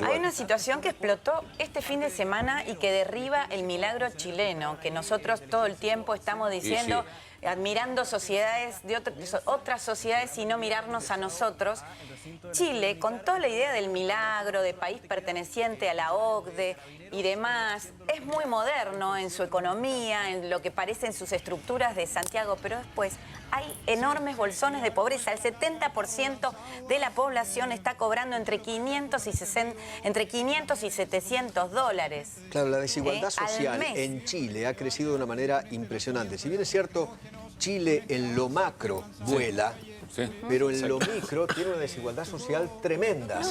Hay una situación que explotó este fin de semana y que derriba el milagro chileno, que nosotros todo el tiempo estamos diciendo, admirando sociedades de otras sociedades y no mirarnos a nosotros. Chile, con toda la idea del milagro, de país perteneciente a la OCDE y demás, es muy moderno en su economía, en lo que parecen sus estructuras de Santiago, pero después hay enormes bolsones de pobreza. El 70% de la población está cobrando entre 500 y 700 dólares. Claro, la desigualdad al social mes. en Chile ha crecido de una manera impresionante. Si bien es cierto, Chile en lo macro vuela, pero en lo micro tiene una desigualdad social tremenda.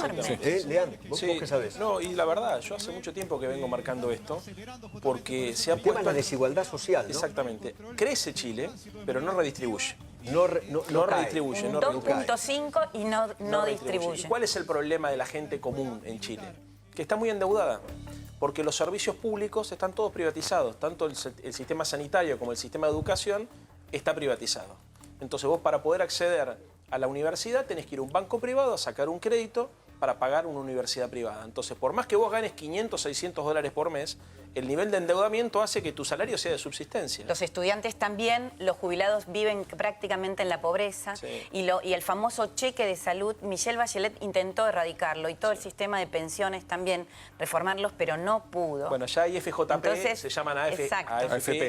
Leandro, ¿vos qué sabés? No, y la verdad, yo hace mucho tiempo que vengo marcando esto, porque se ha El tema puesto... es la desigualdad social, ¿no? Exactamente. Crece Chile, pero no redistribuye. No cae. Redistribuye, Un no redistribuye. 2.5 y no distribuye. ¿Y cuál es el problema de la gente común en Chile? Que está muy endeudada, porque los servicios públicos están todos privatizados, tanto el sistema sanitario como el sistema de educación está privatizado. Entonces vos, para poder acceder a la universidad tenés que ir a un banco privado a sacar un crédito para pagar una universidad privada. Entonces, por más que vos ganes 500, 600 dólares por mes, el nivel de endeudamiento hace que tu salario sea de subsistencia. Los estudiantes también, los jubilados viven prácticamente en la pobreza y el famoso cheque de salud, Michelle Bachelet intentó erradicarlo y todo el sistema de pensiones también, reformarlos, pero no pudo. Bueno, ya hay FJP, Entonces, se llaman AFP.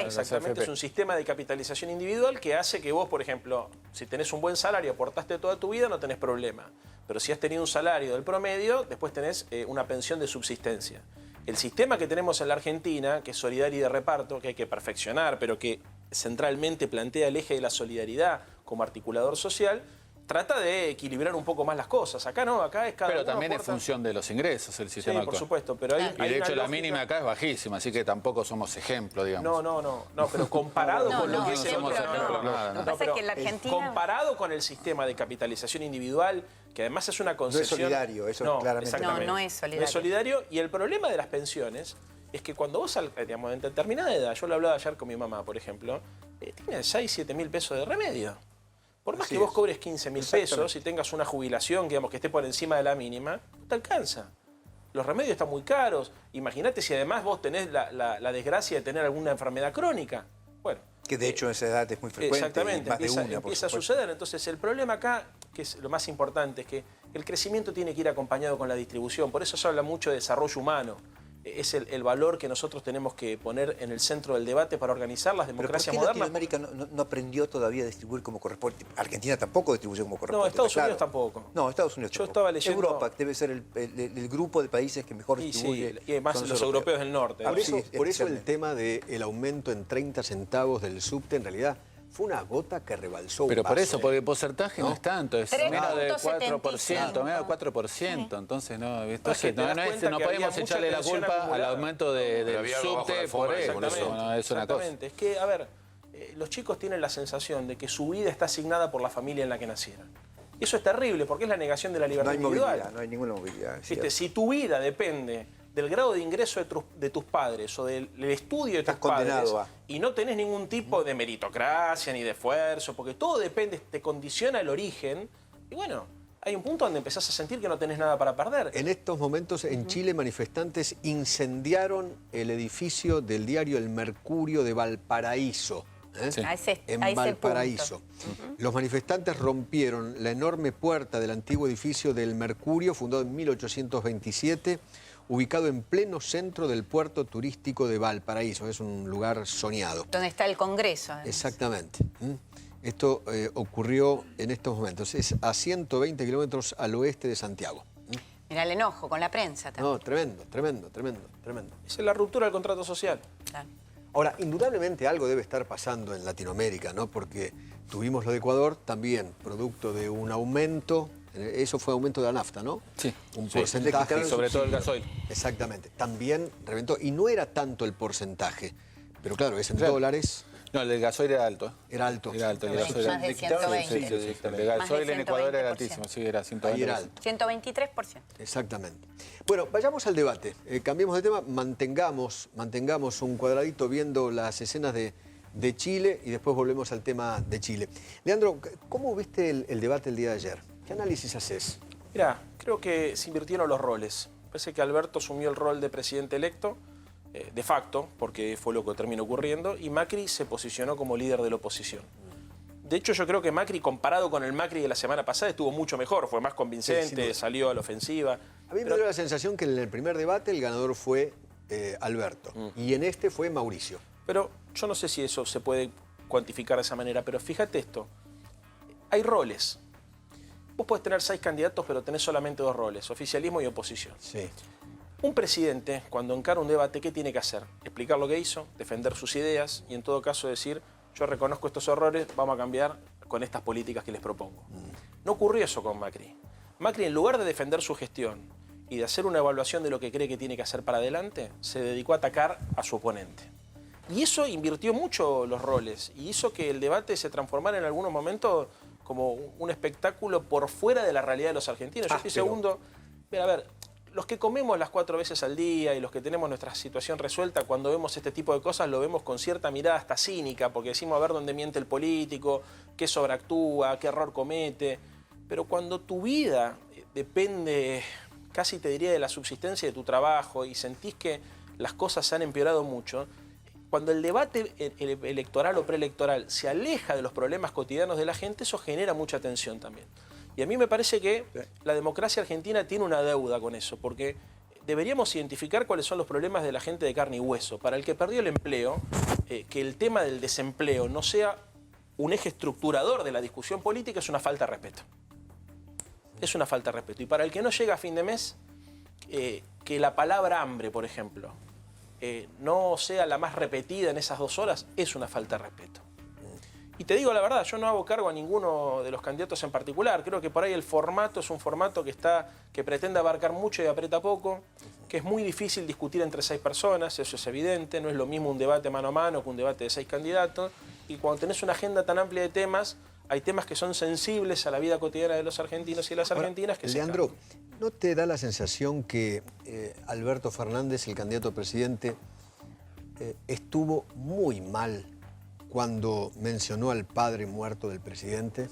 Exactamente, es un sistema de capitalización individual que hace que vos, por ejemplo, si tenés un buen salario, aportaste toda tu vida, no tenés problema. Pero si has tenido un salario del promedio, después tenés una pensión de subsistencia. El sistema que tenemos en la Argentina, que es solidario y de reparto, que hay que perfeccionar, pero que centralmente plantea el eje de la solidaridad como articulador social, trata de equilibrar un poco más las cosas. Acá no, acá es cada uno. Pero también aporta... es función de los ingresos el sistema por actual. supuesto, pero hay Y de hecho una la mínima acá es bajísima, así que tampoco somos ejemplo, digamos. No, pero comparado con lo que es el... Lo que pasa es que la Argentina... Comparado con el sistema de capitalización individual, que además es una concesión... No es solidario, eso claramente. No es solidario. No es solidario, y el problema de las pensiones es que cuando vos, digamos, en determinada edad, yo lo hablaba ayer con mi mamá, por ejemplo, tiene 6, 7 mil pesos de remedio. Por más que vos cobres 15 mil pesos y tengas una jubilación, digamos, que esté por encima de la mínima, no te alcanza. Los remedios están muy caros. Imagínate si además vos tenés la desgracia de tener alguna enfermedad crónica. Bueno, que de hecho en esa edad es muy frecuente. Exactamente, más empieza a suceder. Entonces el problema acá, que es lo más importante, es que el crecimiento tiene que ir acompañado con la distribución. Por eso se habla mucho de desarrollo humano. Es el valor que nosotros tenemos que poner en el centro del debate para organizar las democracias modernas. ¿Por qué Latinoamérica no aprendió todavía a distribuir como corresponde? Argentina tampoco distribuye como corresponde. No, Estados Unidos tampoco. No, Estados Unidos Yo tampoco. estaba leyendo... Europa debe ser el grupo de países que mejor distribuye. Sí, y además los europeos del norte. Por eso el tema del aumento en 30 centavos del subte, en realidad, fue una gota que rebalsó un Pero por vaso, eso, porque el porcentaje no es tanto, es menos del 4%, menos del 4%, entonces no podemos echarle la culpa al aumento del subte por eso, no es una cosa. Es que, a ver, los chicos tienen la sensación de que su vida está asignada por la familia en la que nacieron. Y eso es terrible, porque es la negación de la libertad individual. No hay ninguna movilidad. ¿Viste? Si tu vida depende del grado de ingreso de tus padres o del estudio de tus padres y no tenés ningún tipo de meritocracia ni de esfuerzo, porque todo depende, te condiciona el origen, y bueno, hay un punto donde empezás a sentir que no tenés nada para perder. En estos momentos en Chile manifestantes incendiaron el edificio del diario El Mercurio de Valparaíso. En Valparaíso. Los manifestantes rompieron la enorme puerta del antiguo edificio del Mercurio, fundado en 1827, ubicado en pleno centro del puerto turístico de Valparaíso. Es un lugar soñado. Donde está el Congreso. Además. Exactamente. Esto ocurrió en estos momentos. Es a 120 kilómetros al oeste de Santiago. Mira el enojo con la prensa también. No, tremendo. Esa es la ruptura del contrato social. Claro. Ahora, indudablemente algo debe estar pasando en Latinoamérica, ¿no? Porque tuvimos lo de Ecuador también, producto de un aumento, eso fue aumento de la nafta, ¿no? Sí. Un porcentaje. Sobre todo el gasoil. Exactamente. También reventó, y no era tanto el porcentaje, pero claro, es en dólares. No, el del gasoil era alto. Era alto. Era alto. El gasoil Más de 120. Sí. El gasoil en Ecuador era altísimo, sí, era 120%. Ahí era alto. 123%. Exactamente. Bueno, vayamos al debate. Cambiemos de tema, mantengamos un cuadradito viendo las escenas de Chile y después volvemos al tema de Chile. Leandro, ¿cómo viste el debate el día de ayer? ¿Qué análisis haces? Mirá, Creo que se invirtieron los roles. Parece que Alberto asumió el rol de presidente electo, de facto, porque fue lo que terminó ocurriendo, y Macri se posicionó como líder de la oposición. De hecho, yo creo que Macri, comparado con el Macri de la semana pasada, estuvo mucho mejor, fue más convincente, salió a la ofensiva. A mí me dio la sensación que en el primer debate el ganador fue Alberto, y en este fue Mauricio. Pero yo no sé si eso se puede cuantificar de esa manera, pero fíjate esto, hay roles. Vos podés tener 6 candidatos, pero tenés solamente 2 roles, oficialismo y oposición. Sí. Un presidente, cuando encara un debate, ¿qué tiene que hacer? Explicar lo que hizo, defender sus ideas y en todo caso decir, yo reconozco estos errores, vamos a cambiar con estas políticas que les propongo. No ocurrió eso con Macri. Macri, en lugar de defender su gestión y de hacer una evaluación de lo que cree que tiene que hacer para adelante, se dedicó a atacar a su oponente. Y eso invirtió mucho los roles y hizo que el debate se transformara en algunos momentos como un espectáculo por fuera de la realidad de los argentinos. Yo estoy segundo. Mira, a ver, los que comemos las 4 veces al día y los que tenemos nuestra situación resuelta, cuando vemos este tipo de cosas lo vemos con cierta mirada hasta cínica, porque decimos a ver dónde miente el político, qué sobreactúa, qué error comete. Pero cuando tu vida depende, casi te diría, de la subsistencia de tu trabajo y sentís que las cosas se han empeorado mucho, cuando el debate electoral o preelectoral se aleja de los problemas cotidianos de la gente, eso genera mucha tensión también. Y a mí me parece que la democracia argentina tiene una deuda con eso, porque deberíamos identificar cuáles son los problemas de la gente de carne y hueso. Para el que perdió el empleo, que el tema del desempleo no sea un eje estructurador de la discusión política es una falta de respeto. Es una falta de respeto. Y para el que no llega a fin de mes, que la palabra hambre, por ejemplo, no sea la más repetida en esas 2 horas, es una falta de respeto. Y te digo la verdad, yo no hago cargo a ninguno de los candidatos en particular. Creo que por ahí el formato es un formato que pretende abarcar mucho y aprieta poco, que es muy difícil discutir entre 6 personas, eso es evidente. No es lo mismo un debate mano a mano que un debate de 6 candidatos. Y cuando tenés una agenda tan amplia de temas, hay temas que son sensibles a la vida cotidiana de los argentinos y las argentinas que Leandro, ¿no te da la sensación que Alberto Fernández, el candidato a presidente, estuvo muy mal cuando mencionó al padre muerto del presidente?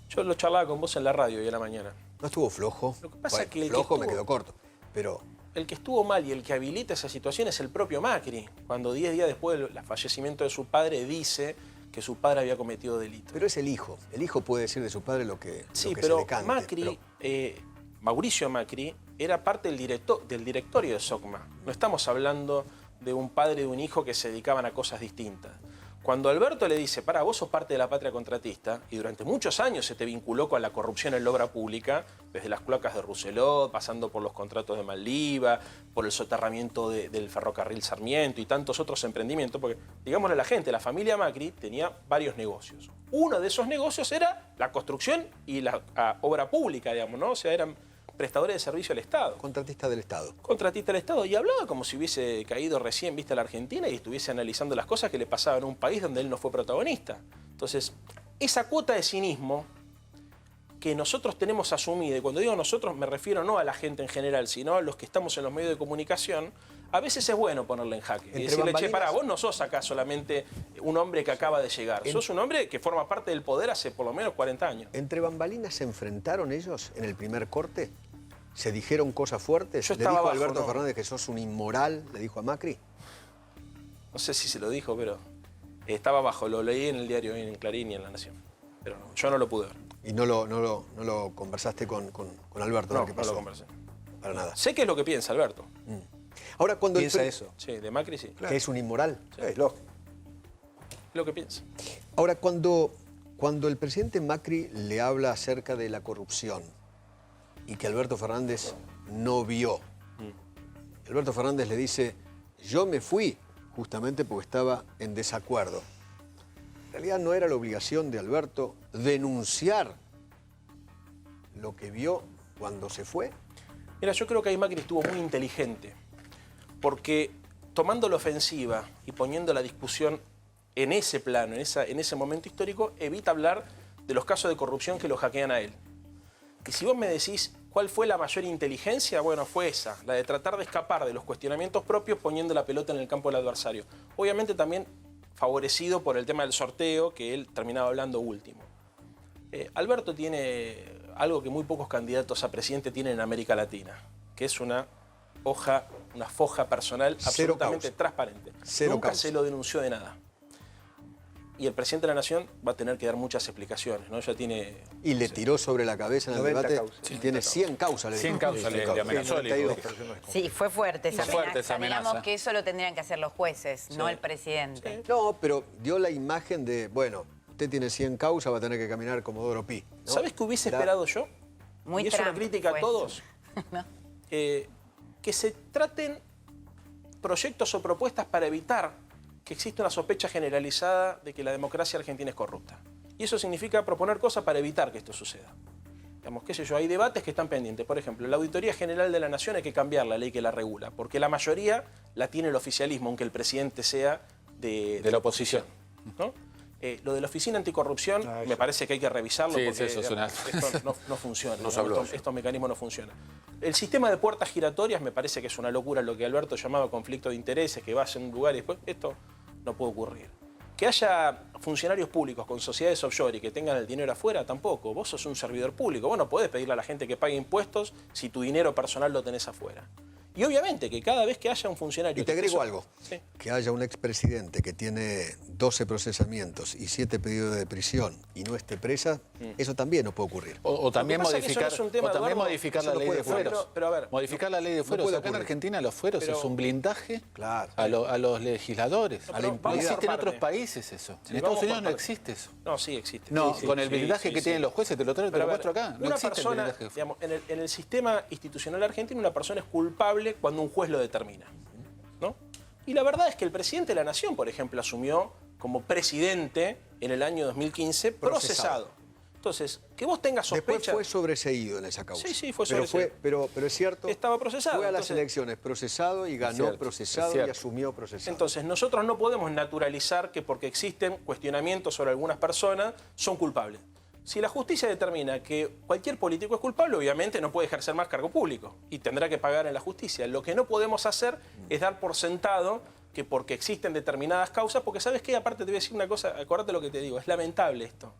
Yo lo charlaba con vos en la radio hoy a la mañana. ¿No estuvo flojo? Lo que pasa es que flojo me quedó corto, pero... El que estuvo mal y el que habilita esa situación es el propio Macri, cuando 10 días después del fallecimiento de su padre dice que su padre había cometido delito. Pero es el hijo. El hijo puede decir de su padre lo que sí, se pero le cante. Macri, Mauricio Macri, era parte del directorio de SOCMA. No estamos hablando de un padre y de un hijo que se dedicaban a cosas distintas. Cuando Alberto le dice, vos sos parte de la patria contratista, y durante muchos años se te vinculó con la corrupción en la obra pública, desde las cloacas de Rousselot, pasando por los contratos de Maldiva, por el soterramiento del ferrocarril Sarmiento y tantos otros emprendimientos, porque, digámosle a la gente, la familia Macri tenía varios negocios. Uno de esos negocios era la construcción y la obra pública, digamos, ¿no? O sea, eran prestadores de servicio al Estado. Contratista del Estado. Contratista del Estado. Y hablaba como si hubiese caído recién vista a la Argentina y estuviese analizando las cosas que le pasaban en un país donde él no fue protagonista. Entonces, esa cuota de cinismo que nosotros tenemos asumida, y cuando digo nosotros me refiero no a la gente en general, sino a los que estamos en los medios de comunicación, a veces es bueno ponerle en jaque. Y decirle, che, pará, vos no sos acá solamente un hombre que acaba de llegar. Sos un hombre que forma parte del poder hace por lo menos 40 años. ¿Entre bambalinas se enfrentaron ellos en el primer corte? ¿Se dijeron cosas fuertes? Yo ¿Le dijo abajo, a Alberto ¿no? Fernández que sos un inmoral? ¿Le dijo a Macri? No sé si se lo dijo, pero estaba abajo. Lo leí en el diario, en Clarín y en La Nación. Pero no, yo no lo pude ver. ¿Y no lo conversaste con Alberto? No, ¿Qué pasó? no lo conversé. Para nada. Sé qué es lo que piensa Alberto. Ahora, cuando ¿Piensa eso? Sí, de Macri sí. ¿Que es un inmoral? Sí. Es lógico. Es lo que piensa. Ahora, cuando el presidente Macri le habla acerca de la corrupción y que Alberto Fernández no vio, Alberto Fernández le dice, yo me fui justamente porque estaba en desacuerdo. En realidad no era la obligación de Alberto denunciar lo que vio cuando se fue. Mira, yo creo que ahí Macri estuvo muy inteligente, porque tomando la ofensiva y poniendo la discusión en ese plano, en ese momento histórico, evita hablar de los casos de corrupción que lo hackean a él. Y si vos me decís cuál fue la mayor inteligencia, bueno, fue esa, la de tratar de escapar de los cuestionamientos propios poniendo la pelota en el campo del adversario. Obviamente también favorecido por el tema del sorteo, que él terminaba hablando último. Alberto tiene algo que muy pocos candidatos a presidente tienen en América Latina, que es una foja personal absolutamente transparente. Nunca se lo denunció de nada. Y el presidente de la Nación va a tener que dar muchas explicaciones, ¿no? Ya tiene... Y le tiró sobre la cabeza en el debate. Tiene 100 causas. 100 causas le amenazó. Sí, fue fuerte esa amenaza. Sabíamos que eso lo tendrían que hacer los jueces, no el presidente. No, pero dio la imagen de, bueno, usted tiene 100 causas, va a tener que caminar como Doro Pi, ¿no? ¿Sabes qué hubiese esperado yo? Muy y es una crítica a todos. ¿No? Que se traten proyectos o propuestas para evitar que existe una sospecha generalizada de que la democracia argentina es corrupta. Y eso significa proponer cosas para evitar que esto suceda. Digamos, qué sé yo, hay debates que están pendientes. Por ejemplo, la Auditoría General de la Nación hay que cambiar la ley que la regula, porque la mayoría la tiene el oficialismo, aunque el presidente sea de la oposición, ¿no? Lo de la Oficina Anticorrupción me parece que hay que revisarlo porque esto no funciona. Estos mecanismos no funcionan. El sistema de puertas giratorias me parece que es una locura, lo que Alberto llamaba conflicto de intereses, que vas en un lugar y después esto no puede ocurrir. Que haya funcionarios públicos con sociedades offshore y que tengan el dinero afuera, tampoco. Vos sos un servidor público, vos no podés pedirle a la gente que pague impuestos si tu dinero personal lo tenés afuera. Y obviamente que cada vez que haya un funcionario... Y te agrego algo, que haya un expresidente que tiene 12 procesamientos y 7 pedidos de prisión y no esté presa, eso también no puede ocurrir. O también modificar, la ley de fueros. Pero a ver, modificar la ley de fueros. Acá en Argentina los fueros es un blindaje a los legisladores. No existe en otros países eso. En Estados Unidos no existe eso. No, sí existe. No, con el blindaje que tienen los jueces, te lo muestro acá. No existe el blindaje. En el sistema institucional argentino, una persona es culpable cuando un juez lo determina, ¿no? Y la verdad es que el presidente de la Nación, por ejemplo, asumió como presidente en el año 2015 procesado. Entonces, que vos tengas sospecha... Después fue sobreseído en esa causa. Sí, fue sobreseído. Pero es cierto... Estaba procesado. Fue a las elecciones procesado y ganó procesado y asumió procesado. Entonces, nosotros no podemos naturalizar que porque existen cuestionamientos sobre algunas personas, son culpables. Si la justicia determina que cualquier político es culpable, obviamente no puede ejercer más cargo público y tendrá que pagar en la justicia. Lo que no podemos hacer es dar por sentado que porque existen determinadas causas, porque ¿sabes qué? Aparte te voy a decir una cosa, acordate lo que te digo, es lamentable esto.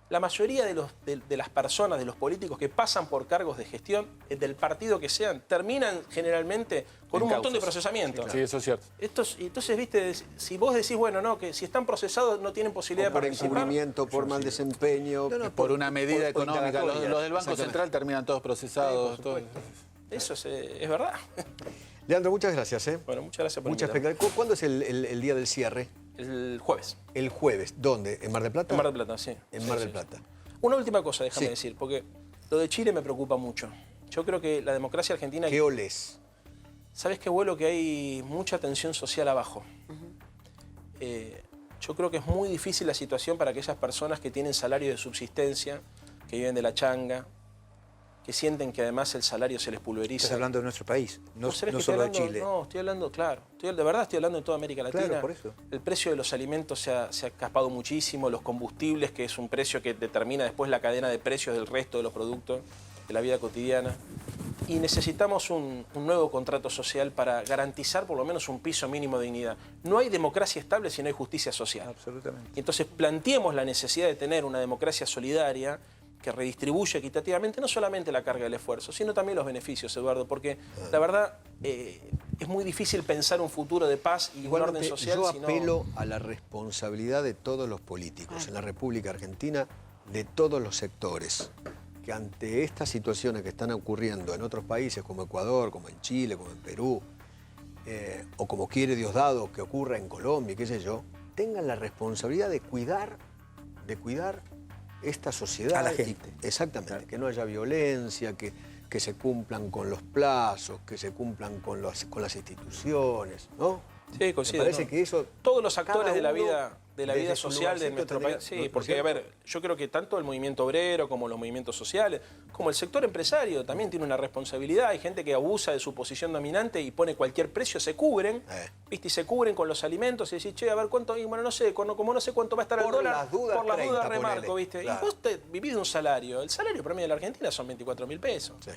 La mayoría de las personas, de los políticos que pasan por cargos de gestión, del partido que sean, terminan generalmente con un montón de procesamientos. Sí, eso es cierto. Entonces, viste, si vos decís, bueno, no, que si están procesados no tienen posibilidad de participar. Por encubrimiento, por mal desempeño. Por una medida económica. Los del Banco Central terminan todos procesados. Eso es verdad. Leandro, muchas gracias. Bueno, muchas gracias por invitarme. ¿Cuándo es el día del cierre? El jueves. ¿El jueves? ¿Dónde? ¿En Mar del Plata? En Mar del Plata, sí. En Mar del Plata. Una última cosa, déjame decir, porque lo de Chile me preocupa mucho. Yo creo que la democracia argentina... ¿Qué olés? ¿Sabes qué, vuelo? Que hay mucha tensión social abajo. Yo creo que es muy difícil la situación para aquellas personas que tienen salario de subsistencia, que viven de la changa, que sienten que además el salario se les pulveriza. Estás hablando de nuestro país, no solo de Chile. No, estoy hablando, claro. De verdad estoy hablando de toda América Latina. Claro, por eso. El precio de los alimentos se ha escapado muchísimo, los combustibles, que es un precio que determina después la cadena de precios del resto de los productos de la vida cotidiana. Y necesitamos un nuevo contrato social para garantizar por lo menos un piso mínimo de dignidad. No hay democracia estable si no hay justicia social. Absolutamente. Entonces planteemos la necesidad de tener una democracia solidaria que redistribuye equitativamente no solamente la carga del esfuerzo, sino también los beneficios, Eduardo, porque la verdad es muy difícil pensar un futuro de paz y un orden social. Yo apelo a la responsabilidad de todos los políticos en la República Argentina, de todos los sectores, que ante estas situaciones que están ocurriendo en otros países como Ecuador, como en Chile, como en Perú, o como quiere Diosdado que ocurra en Colombia, qué sé yo, tengan la responsabilidad de cuidar esta sociedad. A la gente. Exactamente, claro. Que no haya violencia, que se cumplan con los plazos, que se cumplan con las instituciones, ¿no? Sí, coincido. Me parece que eso... Todos los actores de la vida social de nuestro país. Sí, porque, a ver, yo creo que tanto el movimiento obrero como los movimientos sociales, como el sector empresario también tiene una responsabilidad. Hay gente que abusa de su posición dominante y pone cualquier precio, se cubren, ¿viste? Y se cubren con los alimentos y decís, che, a ver cuánto, y bueno, no sé, como no sé cuánto va a estar el dólar, por las dudas remarco, ¿viste? Claro. Y vos vivís de un salario. El salario promedio de la Argentina son 24.000 pesos. Sí.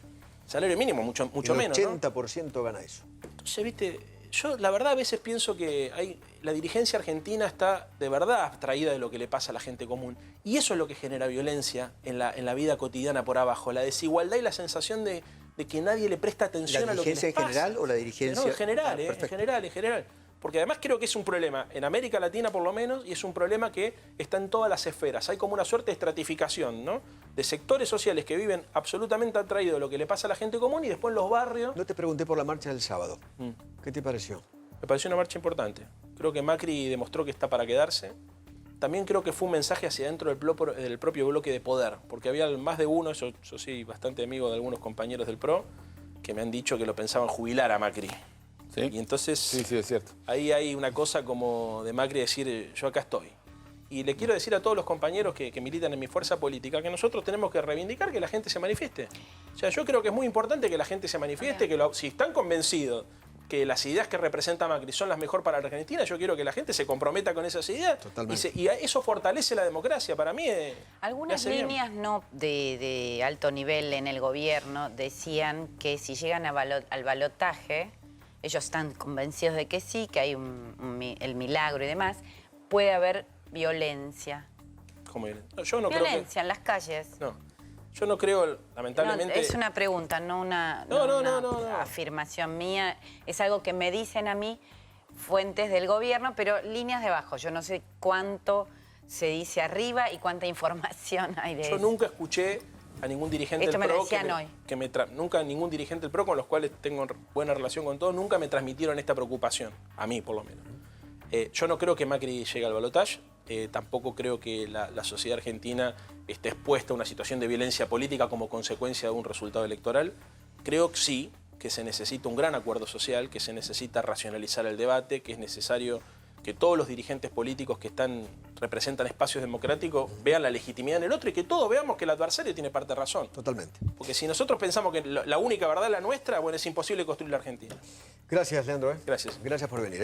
Salario mínimo, mucho menos, el 80% gana eso. Entonces, ¿viste? Yo la verdad a veces pienso que la dirigencia argentina está de verdad abstraída de lo que le pasa a la gente común. Y eso es lo que genera violencia en la vida cotidiana por abajo. La desigualdad y la sensación de que nadie le presta atención a lo que les pasa. ¿La dirigencia en general o la dirigencia...? No, en general, en general. Porque además creo que es un problema, en América Latina por lo menos, y es un problema que está en todas las esferas. Hay como una suerte de estratificación, ¿no? De sectores sociales que viven absolutamente atraídos de lo que le pasa a la gente común y después en los barrios... No te pregunté por la marcha del sábado. ¿Qué te pareció? Me pareció una marcha importante. Creo que Macri demostró que está para quedarse. También creo que fue un mensaje hacia adentro del propio bloque de poder, porque había más de uno, yo soy bastante amigo de algunos compañeros del PRO, que me han dicho que lo pensaban jubilar a Macri. ¿Sí? Y entonces sí, es cierto. Ahí hay una cosa como de Macri decir, yo acá estoy. Y le quiero decir a todos los compañeros que militan en mi fuerza política que nosotros tenemos que reivindicar que la gente se manifieste. O sea, yo creo que es muy importante que la gente se manifieste, que si están convencidos que las ideas que representa Macri son las mejores para la Argentina, yo quiero que la gente se comprometa con esas ideas. Totalmente. Y eso fortalece la democracia. Para mí algunas líneas no de alto nivel en el gobierno decían que si llegan al balotaje, ellos están convencidos de que sí, que hay el milagro y demás, puede haber violencia. ¿Cómo violencia? No, yo no violencia creo en las calles. No, yo no creo, lamentablemente... No, es una pregunta, no una afirmación mía. Es algo que me dicen a mí fuentes del gobierno, pero líneas de abajo. Yo no sé cuánto se dice arriba y cuánta información hay de eso. Yo nunca escuché a ningún dirigente del PRO nunca ningún dirigente del PRO con los cuales tengo buena relación con todos, nunca me transmitieron esta preocupación, a mí por lo menos. Yo no creo que Macri llegue al balotaje, tampoco creo que la sociedad argentina esté expuesta a una situación de violencia política como consecuencia de un resultado electoral. Creo que sí, que se necesita un gran acuerdo social, que se necesita racionalizar el debate, que es necesario que todos los dirigentes políticos que representan espacios democráticos vean la legitimidad en el otro y que todos veamos que el adversario tiene parte de razón. Totalmente. Porque si nosotros pensamos que la única verdad es la nuestra, bueno, es imposible construir la Argentina. Gracias, Leandro. Gracias. Gracias por venir.